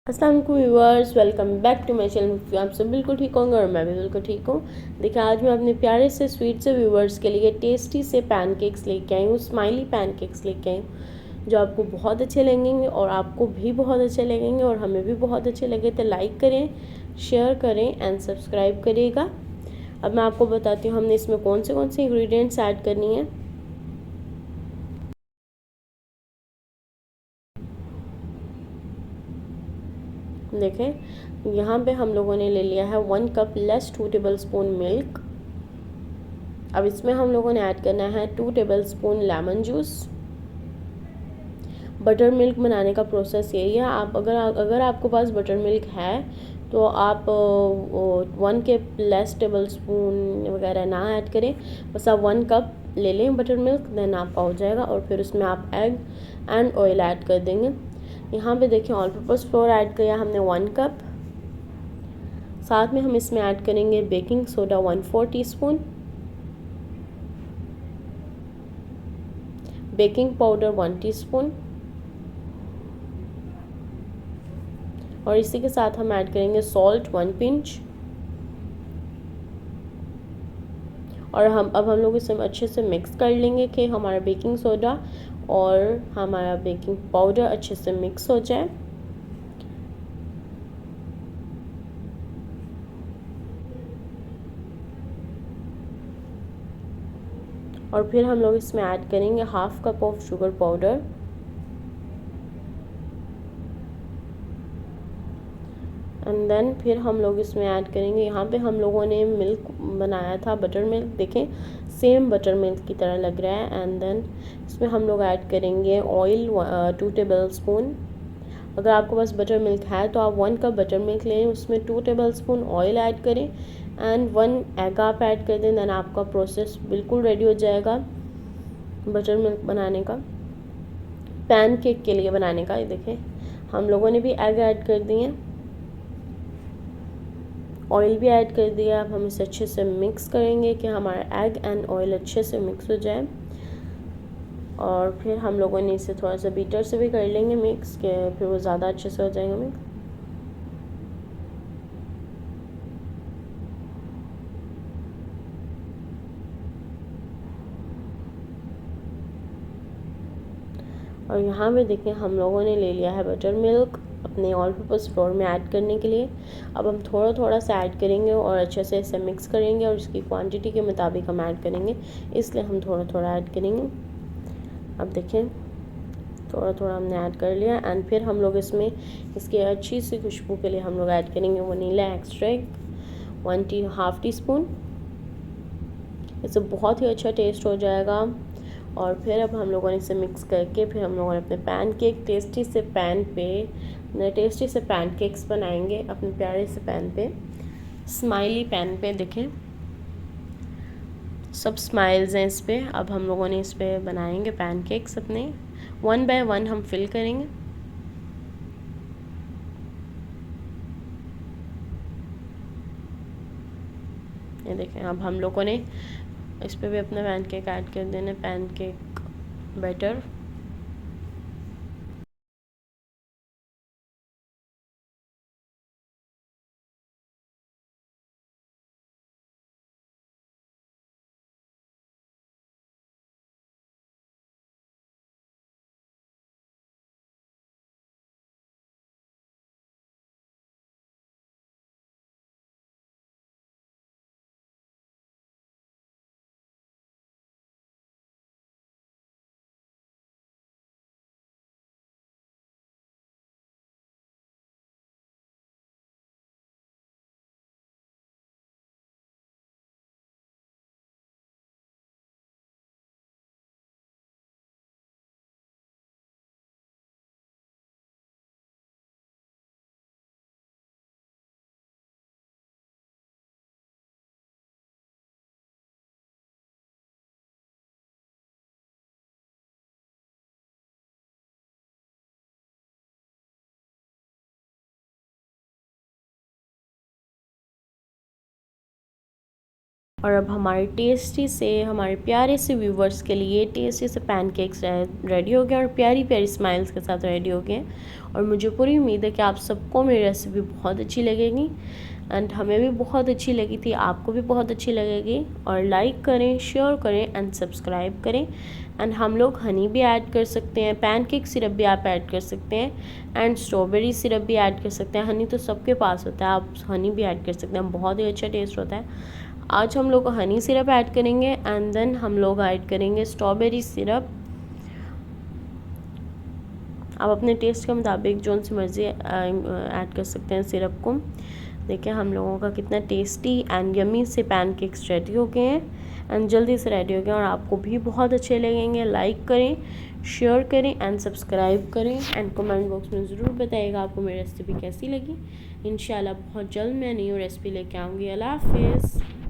अस्सलाम वालेकुम viewers, welcome back to my channel. आप सब बिल्कुल ठीक होंगे और मैं भी बिल्कुल ठीक हूँ। देखिए, आज मैं अपने प्यारे से स्वीट से व्यूअर्स के लिए टेस्टी से पैनकेक्स लेके आई हूँ, स्माइली पैनकेक्स लेके आई हूँ, जो आपको बहुत अच्छे लगेंगे और आपको भी बहुत अच्छे लगेंगे और हमें भी बहुत अच्छे लगे। तो लाइक करें, शेयर करें एंड सब्सक्राइब करिएगा। अब मैं आपको बताती हूँ हमने इसमें कौन से इंग्रेडिएंट्स ऐड करनी है। देखें, यहाँ पे हम लोगों ने ले लिया है 1 cup less 2 table spoon milk. अब इसमें हम लोगों ने ऐड करना है 2 table spoon lemon juice. Butter milk बनाने का प्रोसेस यही है। आप अगर आपके पास बटर मिल्क है तो आप 1 के लेस टेबल स्पून वगैरह ना ऐड करें, बस आप 1 कप ले लें बटर मिल्क, देन आपका हो जाएगा। और फिर उसमें आप एग एंड ऑयल ऐड कर देंगे। यहाँ पे देखिए, ऑल पर्पज़ फ्लोर ऐड किया हमने 1 कप। साथ में हम इसमें ऐड करेंगे baking soda 1/4 teaspoon, baking powder 1 teaspoon, और इसी के साथ हम ऐड करेंगे सॉल्ट 1 पिंच। और अब हम लोग इसे अच्छे से मिक्स कर लेंगे कि हमारा बेकिंग सोडा और हमारा बेकिंग पाउडर अच्छे से मिक्स हो जाए। और फिर हम लोग इसमें ऐड करेंगे 1/2 cup of sugar powder, and then फिर हम लोग इसमें ऐड करेंगे, यहाँ पे हम लोगों ने मिल्क बनाया था बटर मिल्क, देखें सेम बटर मिल्क की तरह लग रहा है। एंड देन इसमें हम लोग ऐड करेंगे ऑयल 2 टेबल स्पून। अगर आपके पास बटर मिल्क है तो आप 1 कप बटर मिल्क लें, उसमें 2 टेबल स्पून ऑयल ऐड करें एंड 1 एग आप ऐड कर दें। देन आपका प्रोसेस बिल्कुल रेडी हो जाएगा बटर मिल्क बनाने का, पैन केक के लिए बनाने का। ये देखें, हम लोगों ने भी एग ऐड कर दिए, ऑयल भी ऐड कर दिया। अब हम इसे अच्छे से मिक्स करेंगे कि हमारा एग एंड ऑयल अच्छे से मिक्स हो जाए। और फिर हम लोगों ने इसे थोड़ा सा बीटर से भी कर लेंगे मिक्स, के फिर वो ज़्यादा अच्छे से हो जाएगा मिक्स। और यहाँ पे देखें, हम लोगों ने ले लिया है बटर मिल्क अपने ऑल पर्पज़ फ्लोर में ऐड करने के लिए। अब हम थोड़ा थोड़ा सा ऐड करेंगे और अच्छे से इसे मिक्स करेंगे, और इसकी क्वांटिटी के मुताबिक हम ऐड करेंगे, इसलिए हम थोड़ा थोड़ा ऐड करेंगे। अब देखें, थोड़ा थोड़ा हमने ऐड कर लिया। एंड फिर हम लोग इसमें इसकी अच्छी सी खुशबू के लिए हम लोग ऐड करेंगे वनीला एक्सट्रैक्ट 1/2 टीस्पून। इससे बहुत ही अच्छा टेस्ट हो जाएगा। और फिर अब हम लोगों ने इसे मिक्स करके फिर हम लोगों ने अपने टेस्टी से पैनकेक्स बनाएंगे अपने प्यारे से पैन पे, स्माइली पैन पे। देखें, सब स्माइल्स हैं इस पर। अब हम लोगों ने इस पर बनाएंगे पैनकेक्स अपने, 1 बाय 1 हम फिल करेंगे। ये देखें, अब हम लोगों ने इस पर भी अपना पैनकेक ऐड कर देना, पैनकेक बैटर। और अब हमारे टेस्टी से, हमारे प्यारे से व्यूवर्स के लिए टेस्टी से पैनकेक्स रेडी हो गए और प्यारी प्यारी स्माइल्स के साथ रेडी हो गए। और मुझे पूरी उम्मीद है कि आप सबको मेरी रेसिपी बहुत अच्छी लगेगी एंड हमें भी बहुत अच्छी लगी थी, आपको भी बहुत अच्छी लगेगी। और लाइक करें, शेयर करें एंड सब्सक्राइब करें। एंड हम लोग हनी भी ऐड कर सकते हैं, पैनकेक सिरप भी आप ऐड कर सकते हैं एंड स्ट्रॉबेरी सिरप भी ऐड कर सकते हैं। हनी तो सबके पास होता है, आप हनी भी ऐड कर सकते हैं, बहुत ही अच्छा टेस्ट होता है। आज हम लोग हनी सिरप ऐड करेंगे एंड देन हम लोग ऐड करेंगे स्ट्रॉबेरी सिरप। आप अपने टेस्ट के मुताबिक जो सी मर्ज़ी ऐड कर सकते हैं सिरप को। देखिए हम लोगों का कितना टेस्टी एंड यमी से पैनकेक्स रेडी हो गए हैं एंड जल्दी से रेडी हो गए और आपको भी बहुत अच्छे लगेंगे। लाइक करें, शेयर करें एंड सब्सक्राइब करें एंड कमेंट बॉक्स में ज़रूर बताइएगा आपको मेरी रेसिपी कैसी लगी। इंशाल्लाह बहुत जल्द मैं न्यू रेसिपी लेके आऊँगी। अल्लाह हाफिज़।